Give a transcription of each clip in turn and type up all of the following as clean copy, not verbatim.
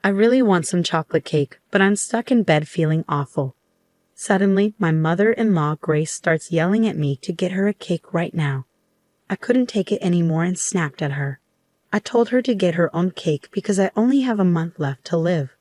I really want some chocolate cake, but I'm stuck in bed feeling awful. Suddenly, my mother-in-law Grace starts yelling at me to get her a cake right now. I couldn't take it anymore and snapped at her. I told her to get her own cake because I only have a month left to live.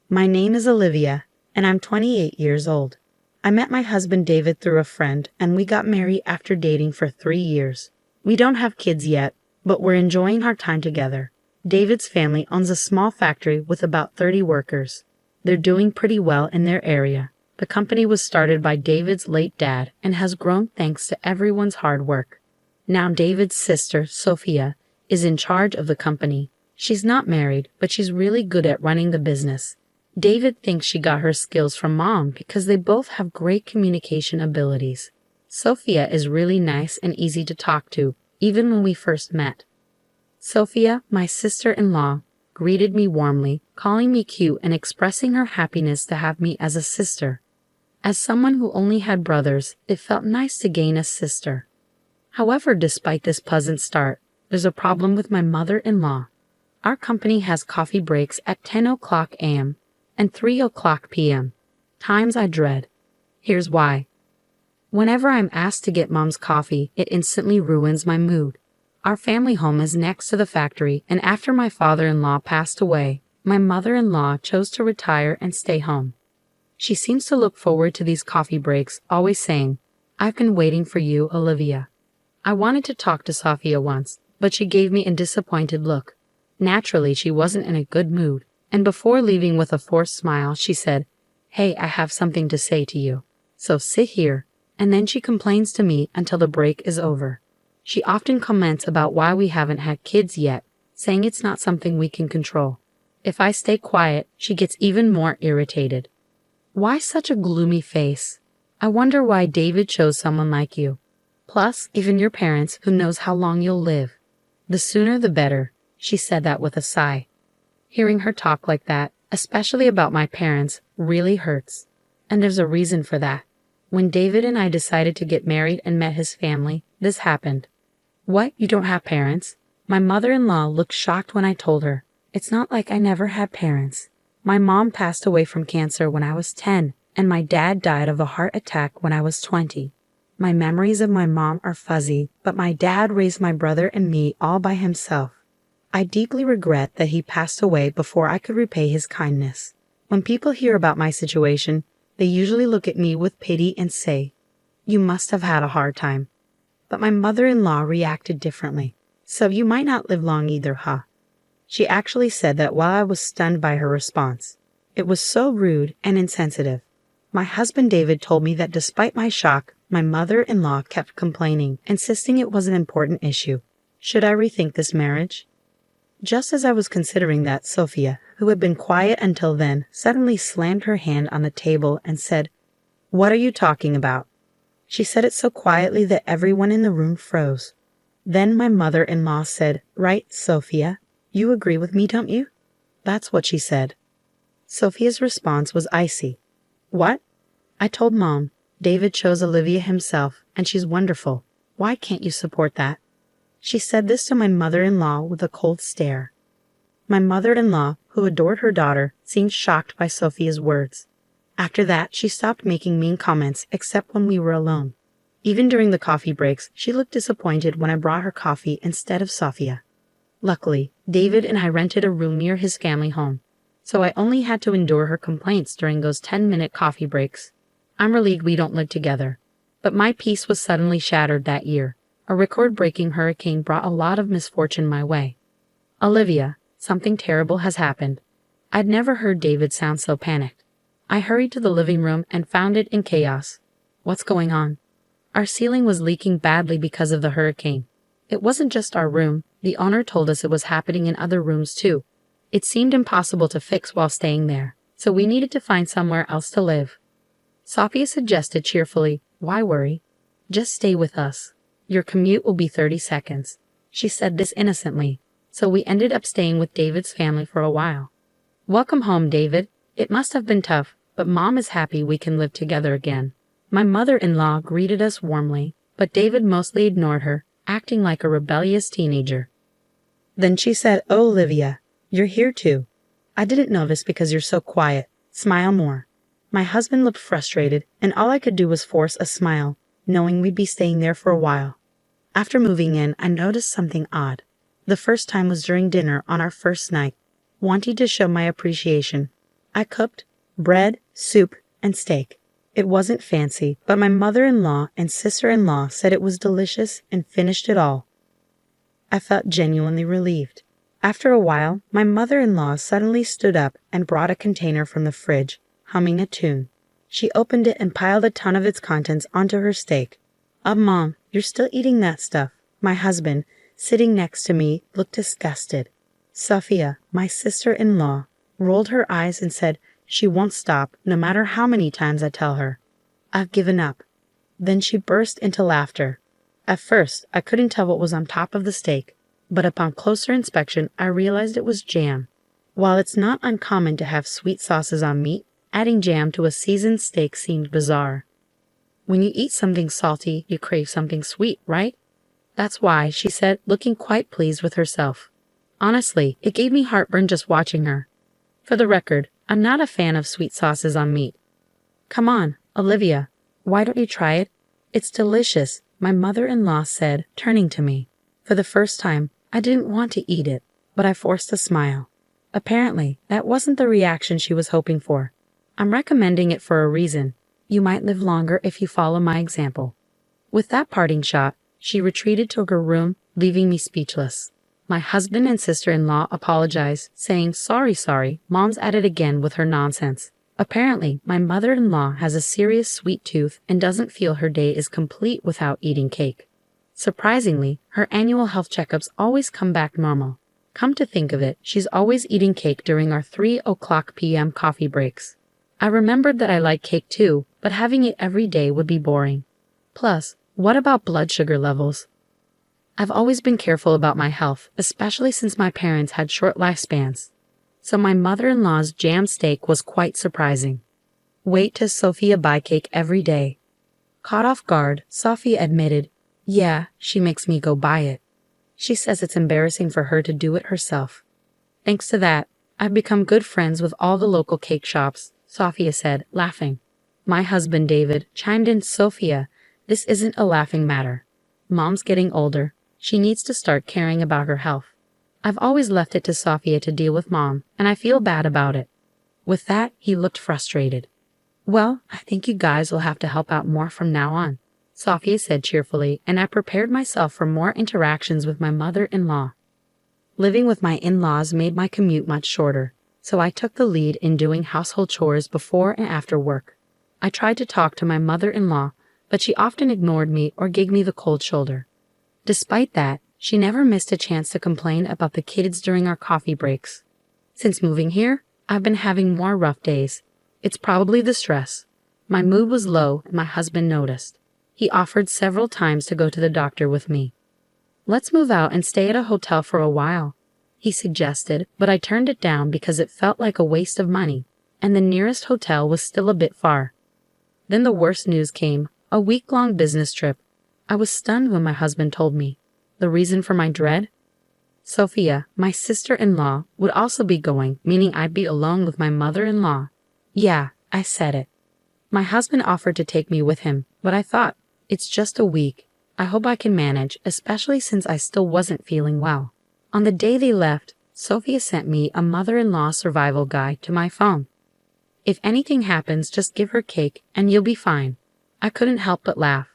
My name is Olivia, and I'm 28 years old. I met my husband David through a friend, and we got married after dating for 3 years. We don't have kids yet, but we're enjoying our time together. David's family owns a small factory with about 30 workers. They're doing pretty well in their area. The company was started by David's late dad and has grown thanks to everyone's hard work. Now David's sister, Sophia, is in charge of the company. She's not married, but she's really good at running the business. David thinks she got her skills from mom because they both have great communication abilities. Sophia is really nice and easy to talk to, even when we first met. Sophia, my sister-in-law, greeted me warmly, calling me cute and expressing her happiness to have me as a sister. As someone who only had brothers, it felt nice to gain a sister. However, despite this pleasant start, there's a problem with my mother-in-law. Our company has coffee breaks at 10 o'clock a.m. and 3 o'clock p.m. Times I dread. Here's why. Whenever I'm asked to get mom's coffee, it instantly ruins my mood. Our family home is next to the factory, and after my father-in-law passed away, my mother-in-law chose to retire and stay home. She seems to look forward to these coffee breaks, always saying, "I've been waiting for you, Olivia." I wanted to talk to Sophia once, but she gave me a disappointed look. Naturally, she wasn't in a good mood, and before leaving with a forced smile, she said, "Hey, I have something to say to you. So sit here," and then she complains to me until the break is over. She often comments about why we haven't had kids yet, saying it's not something we can control. If I stay quiet, she gets even more irritated. Why such a gloomy face? I wonder why David chose someone like you. Plus, even your parents, who knows how long you'll live. The sooner the better, she said that with a sigh. Hearing her talk like that, especially about my parents, really hurts. And there's a reason for that. When David and I decided to get married and met his family, this happened. What, you don't have parents? My mother-in-law looked shocked when I told her. It's not like I never had parents. My mom passed away from cancer when I was 10, and my dad died of a heart attack when I was 20. My memories of my mom are fuzzy, but my dad raised my brother and me all by himself. I deeply regret that he passed away before I could repay his kindness. When people hear about my situation, they usually look at me with pity and say, "You must have had a hard time." But my mother-in-law reacted differently. "So you might not live long either, huh?" She actually said that while I was stunned by her response. It was so rude and insensitive. My husband David told me that despite my shock, my mother-in-law kept complaining, insisting it was an important issue. Should I rethink this marriage? Just as I was considering that, Sophia, who had been quiet until then, suddenly slammed her hand on the table and said, "What are you talking about?" She said it so quietly that everyone in the room froze. Then my mother-in-law said, "Right, Sophia, you agree with me, don't you?" That's what she said. Sophia's response was icy. "What?" I told Mom, "David chose Olivia himself, and she's wonderful. Why can't you support that?" She said this to my mother-in-law with a cold stare. My mother-in-law, who adored her daughter, seemed shocked by Sophia's words. After that, she stopped making mean comments except when we were alone. Even during the coffee breaks, she looked disappointed when I brought her coffee instead of Sophia. Luckily, David and I rented a room near his family home, so I only had to endure her complaints during those 10-minute coffee breaks. I'm relieved we don't live together. But my peace was suddenly shattered that year. A record-breaking hurricane brought a lot of misfortune my way. "Olivia, something terrible has happened." I'd never heard David sound so panicked. I hurried to the living room and found it in chaos. "What's going on?" Our ceiling was leaking badly because of the hurricane. It wasn't just our room. The owner told us it was happening in other rooms too. It seemed impossible to fix while staying there, so we needed to find somewhere else to live. Sophia suggested cheerfully, "Why worry? Just stay with us. Your commute will be 30 seconds. She said this innocently, so we ended up staying with David's family for a while. "Welcome home, David. It must have been tough, but Mom is happy we can live together again." My mother-in-law greeted us warmly, but David mostly ignored her, acting like a rebellious teenager. Then she said, "Oh, Olivia, you're here too. I didn't notice because you're so quiet. Smile more. My husband looked frustrated, and all I could do was force a smile, knowing we'd be staying there for a while. After moving in, I noticed something odd. The first time was during dinner on our first night. Wanting to show my appreciation, I cooked bread, soup, and steak. It wasn't fancy, but my mother-in-law and sister-in-law said it was delicious and finished it all. I felt genuinely relieved. After a while, my mother-in-law suddenly stood up and brought a container from the fridge, humming a tune. She opened it and piled a ton of its contents onto her steak. Mom, you're still eating that stuff." My husband, sitting next to me, looked disgusted. Sophia, my sister-in-law, rolled her eyes and said she won't stop no matter how many times I tell her. "I've given up." Then she burst into laughter. At first, I couldn't tell what was on top of the steak, but upon closer inspection, I realized it was jam. While it's not uncommon to have sweet sauces on meat, adding jam to a seasoned steak seemed bizarre. "When you eat something salty, you crave something sweet, right?" "That's why," she said, looking quite pleased with herself. Honestly, it gave me heartburn just watching her. For the record, I'm not a fan of sweet sauces on meat. "Come on, Olivia, why don't you try it? It's delicious," my mother-in-law said, turning to me. For the first time, I didn't want to eat it, but I forced a smile. Apparently, that wasn't the reaction she was hoping for. "I'm recommending it for a reason. You might live longer if you follow my example." With that parting shot, she retreated to her room, leaving me speechless. My husband and sister-in-law apologized, saying, sorry, Mom's at it again with her nonsense. Apparently, my mother-in-law has a serious sweet tooth and doesn't feel her day is complete without eating cake. Surprisingly, her annual health checkups always come back normal. Come to think of it, she's always eating cake during our 3:00 p.m. coffee breaks. I remembered that I like cake too, but having it every day would be boring. Plus, what about blood sugar levels? I've always been careful about my health, especially since my parents had short lifespans. So my mother-in-law's jam steak was quite surprising. Wait till Sophia buy cake every day. Caught off guard, Sophia admitted, "Yeah, she makes me go buy it. She says it's embarrassing for her to do it herself." "Thanks to that, I've become good friends with all the local cake shops," Sophia said, laughing. My husband, David, chimed in, "Sophia, this isn't a laughing matter. Mom's getting older. She needs to start caring about her health. I've always left it to Sophia to deal with Mom, and I feel bad about it." With that, he looked frustrated. "Well, I think you guys will have to help out more from now on," Sophia said cheerfully, and I prepared myself for more interactions with my mother-in-law. Living with my in-laws made my commute much shorter, so I took the lead in doing household chores before and after work. I tried to talk to my mother-in-law, but she often ignored me or gave me the cold shoulder. Despite that, she never missed a chance to complain about the kids during our coffee breaks. Since moving here, I've been having more rough days. It's probably the stress. My mood was low and my husband noticed. He offered several times to go to the doctor with me. "Let's move out and stay at a hotel for a while," he suggested, but I turned it down because it felt like a waste of money, and the nearest hotel was still a bit far. Then the worst news came, a week-long business trip. I was stunned when my husband told me. The reason for my dread? Sophia, my sister-in-law, would also be going, meaning I'd be alone with my mother-in-law. Yeah, I said it. My husband offered to take me with him, but I thought, it's just a week. I hope I can manage, especially since I still wasn't feeling well. On the day they left, Sophia sent me a mother-in-law survival guide to my phone. "If anything happens, just give her cake and you'll be fine." I couldn't help but laugh.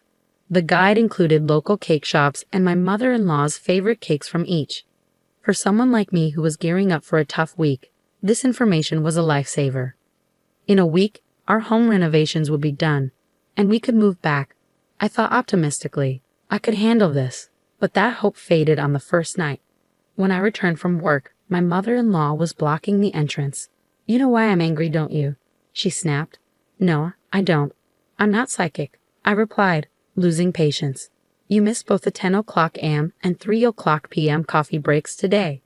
The guide included local cake shops and my mother-in-law's favorite cakes from each. For someone like me who was gearing up for a tough week, this information was a lifesaver. In a week, our home renovations would be done, and we could move back. I thought optimistically. I could handle this, but that hope faded on the first night. When I returned from work, my mother-in-law was blocking the entrance. "You know why I'm angry, don't you?" she snapped. "No, I don't. I'm not psychic," I replied, losing patience. "You missed both the 10:00 a.m. and 3:00 p.m. coffee breaks today."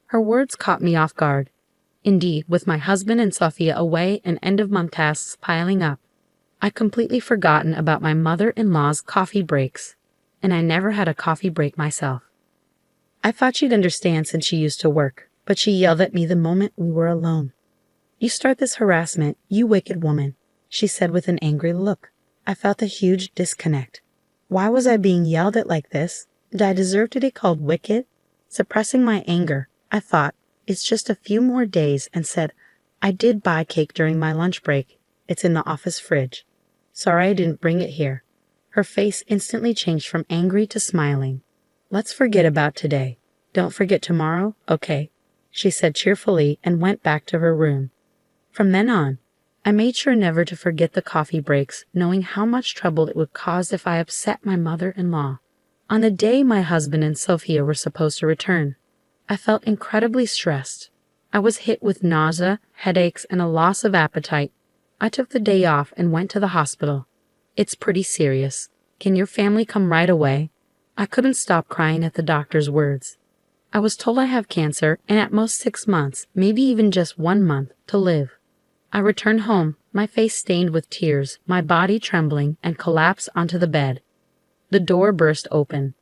Her words caught me off guard. Indeed, with my husband and Sophia away and end-of-month tasks piling up, I'd completely forgotten about my mother-in-law's coffee breaks, and I never had a coffee break myself. I thought she'd understand since she used to work. but she yelled at me the moment we were alone. "You start this harassment, you wicked woman," she said with an angry look. I felt a huge disconnect. Why was I being yelled at like this? Did I deserve to be called wicked? Suppressing my anger, I thought, it's just a few more days, and said, "I did buy cake during my lunch break. It's in the office fridge. Sorry I didn't bring it here." Her face instantly changed from angry to smiling. "Let's forget about today. Don't forget tomorrow, okay?" she said cheerfully and went back to her room. From then on, I made sure never to forget the coffee breaks, knowing how much trouble it would cause if I upset my mother-in-law. On the day my husband and Sophia were supposed to return, I felt incredibly stressed. I was hit with nausea, headaches, and a loss of appetite. I took the day off and went to the hospital. "It's pretty serious. Can your family come right away?" I couldn't stop crying at the doctor's words. I was told I have cancer and at most 6 months, maybe even just 1 month, to live. I returned home, my face stained with tears, my body trembling, and collapsed onto the bed. The door burst open.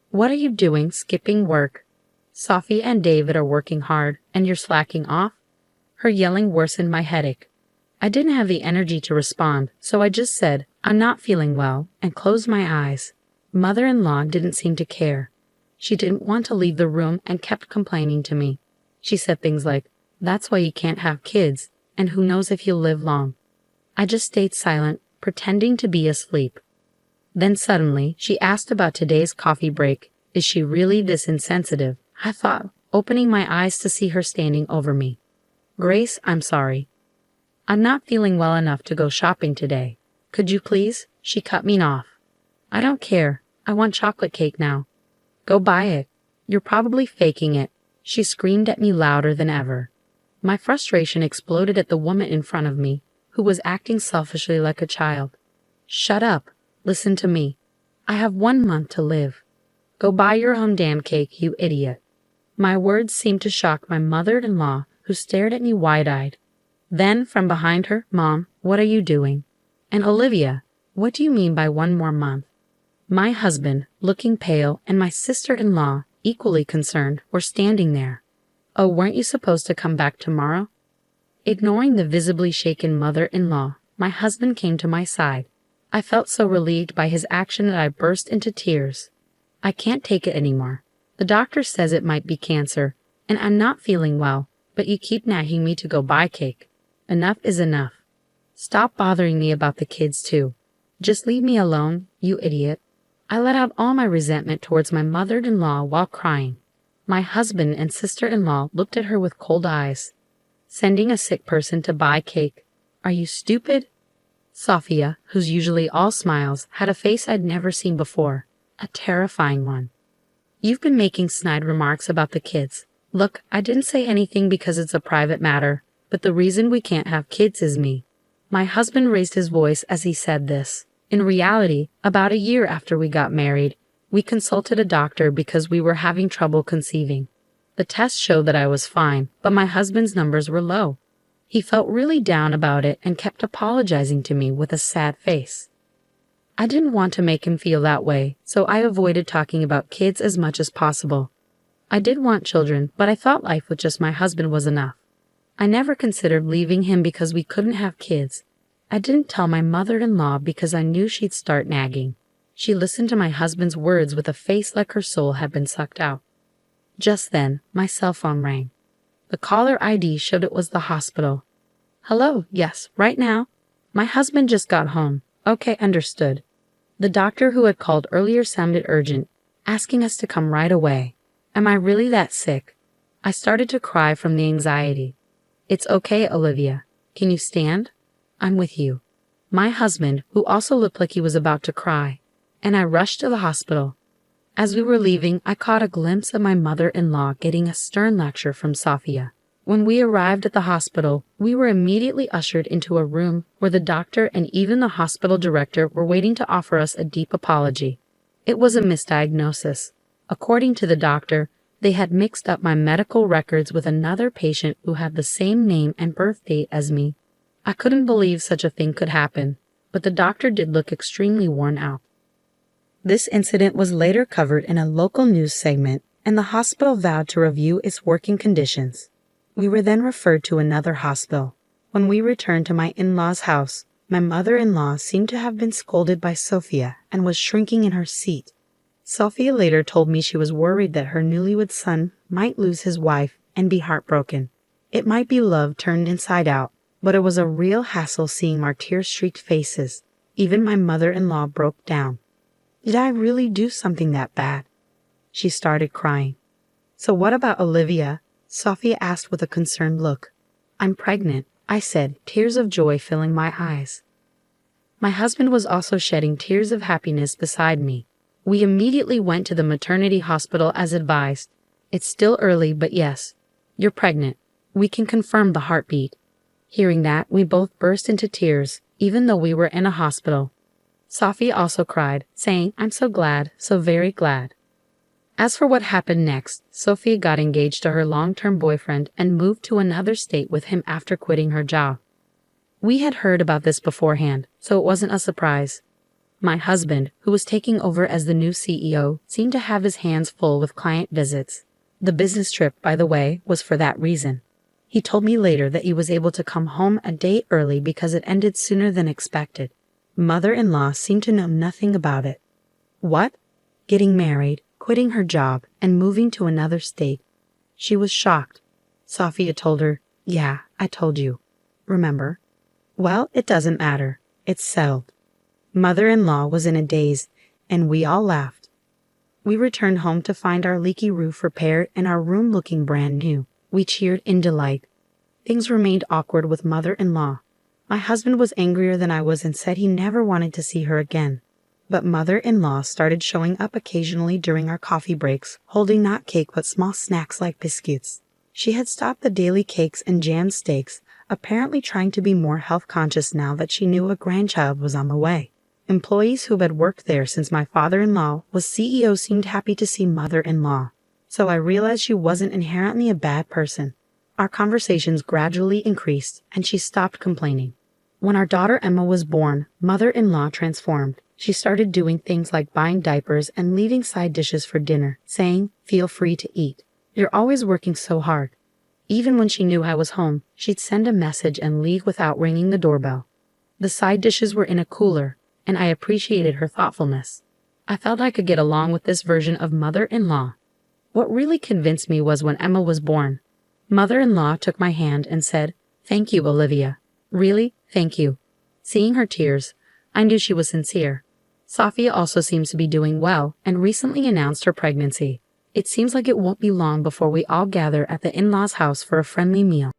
"What are you doing, skipping work? Sophie and David are working hard, and you're slacking off?" Her yelling worsened my headache. I didn't have the energy to respond, so I just said, "I'm not feeling well," and closed my eyes. Mother-in-law didn't seem to care. She didn't want to leave the room and kept complaining to me. She said things like, "That's why you can't have kids, and who knows if you'll live long." I just stayed silent, pretending to be asleep. Then suddenly, she asked about today's coffee break. Is she really this insensitive? I thought, opening my eyes to see her standing over me. "Grace, I'm sorry. I'm not feeling well enough to go shopping today. Could you please?" She cut me off. "I don't care. I want chocolate cake now." "Go buy it. You're probably faking it," she screamed at me louder than ever. My frustration exploded at the woman in front of me, who was acting selfishly like a child. "Shut up. Listen to me. I have 1 month to live. Go buy your own damn cake, you idiot." My words seemed to shock my mother-in-law, who stared at me wide-eyed. Then, from behind her, "Mom, what are you doing? And Olivia, what do you mean by 1 more month?" My husband, looking pale, and my sister-in-law, equally concerned, were standing there. "Oh, weren't you supposed to come back tomorrow?" Ignoring the visibly shaken mother-in-law, my husband came to my side. I felt so relieved by his action that I burst into tears. "I can't take it anymore. The doctor says it might be cancer, and I'm not feeling well, but you keep nagging me to go buy cake. Enough is enough. Stop bothering me about the kids too. Just leave me alone, you idiot." I let out all my resentment towards my mother-in-law while crying. My husband and sister-in-law looked at her with cold eyes. "Sending a sick person to buy cake. Are you stupid?" Sophia, who's usually all smiles, had a face I'd never seen before. A terrifying one. "You've been making snide remarks about the kids. Look, I didn't say anything because it's a private matter, but the reason we can't have kids is me." My husband raised his voice as he said this. In reality, about a year after we got married, we consulted a doctor because we were having trouble conceiving. The tests showed that I was fine, but my husband's numbers were low. He felt really down about it and kept apologizing to me with a sad face. I didn't want to make him feel that way, so I avoided talking about kids as much as possible. I did want children, but I thought life with just my husband was enough. I never considered leaving him because we couldn't have kids. I didn't tell my mother-in-law because I knew she'd start nagging. She listened to my husband's words with a face like her soul had been sucked out. Just then, my cell phone rang. The caller ID showed it was the hospital. "Hello, yes, right now. My husband just got home." "Okay, understood." The doctor who had called earlier sounded urgent, asking us to come right away. Am I really that sick? I started to cry from the anxiety. "It's okay, Olivia. Can you stand? I'm with you." My husband, who also looked like he was about to cry, and I rushed to the hospital. As we were leaving, I caught a glimpse of my mother-in-law getting a stern lecture from Sophia. When we arrived at the hospital, we were immediately ushered into a room where the doctor and even the hospital director were waiting to offer us a deep apology. It was a misdiagnosis. According to the doctor, they had mixed up my medical records with another patient who had the same name and birth date as me. I couldn't believe such a thing could happen, but the doctor did look extremely worn out. This incident was later covered in a local news segment, and the hospital vowed to review its working conditions. We were then referred to another hospital. When we returned to my in-laws' house, my mother-in-law seemed to have been scolded by Sophia and was shrinking in her seat. Sophia later told me she was worried that her newlywed son might lose his wife and be heartbroken. It might be love turned inside out, but it was a real hassle seeing our tear-streaked faces. Even my mother-in-law broke down. Did I really do something that bad? She started crying. So what about Olivia? Sophia asked with a concerned look. I'm pregnant, I said, tears of joy filling my eyes. My husband was also shedding tears of happiness beside me. We immediately went to the maternity hospital as advised. It's still early, but yes, you're pregnant. We can confirm the heartbeat. Hearing that, we both burst into tears, even though we were in a hospital. Sophie also cried, saying, I'm so glad, so very glad. As for what happened next, Sophie got engaged to her long-term boyfriend and moved to another state with him after quitting her job. We had heard about this beforehand, so it wasn't a surprise. My husband, who was taking over as the new CEO, seemed to have his hands full with client visits. The business trip, by the way, was for that reason. He told me later that he was able to come home a day early because it ended sooner than expected. Mother-in-law seemed to know nothing about it. What? Getting married, quitting her job, and moving to another state. She was shocked. Sophia told her, Yeah, I told you. Remember? Well, it doesn't matter. It's settled. Mother-in-law was in a daze, and we all laughed. We returned home to find our leaky roof repaired and our room looking brand new. We cheered in delight. Things remained awkward with mother-in-law. My husband was angrier than I was and said he never wanted to see her again. But mother-in-law started showing up occasionally during our coffee breaks, holding not cake but small snacks like biscuits. She had stopped the daily cakes and jam steaks, apparently trying to be more health-conscious now that she knew a grandchild was on the way. Employees who had worked there since my father-in-law was CEO seemed happy to see mother-in-law. So I realized she wasn't inherently a bad person. Our conversations gradually increased, and she stopped complaining. When our daughter Emma was born, mother-in-law transformed. She started doing things like buying diapers and leaving side dishes for dinner, saying, Feel free to eat. You're always working so hard. Even when she knew I was home, she'd send a message and leave without ringing the doorbell. The side dishes were in a cooler, and I appreciated her thoughtfulness. I felt I could get along with this version of mother-in-law. What really convinced me was when Emma was born. Mother-in-law took my hand and said, Thank you, Olivia. Really, thank you. Seeing her tears, I knew she was sincere. Sophia also seems to be doing well and recently announced her pregnancy. It seems like it won't be long before we all gather at the in-laws' house for a friendly meal.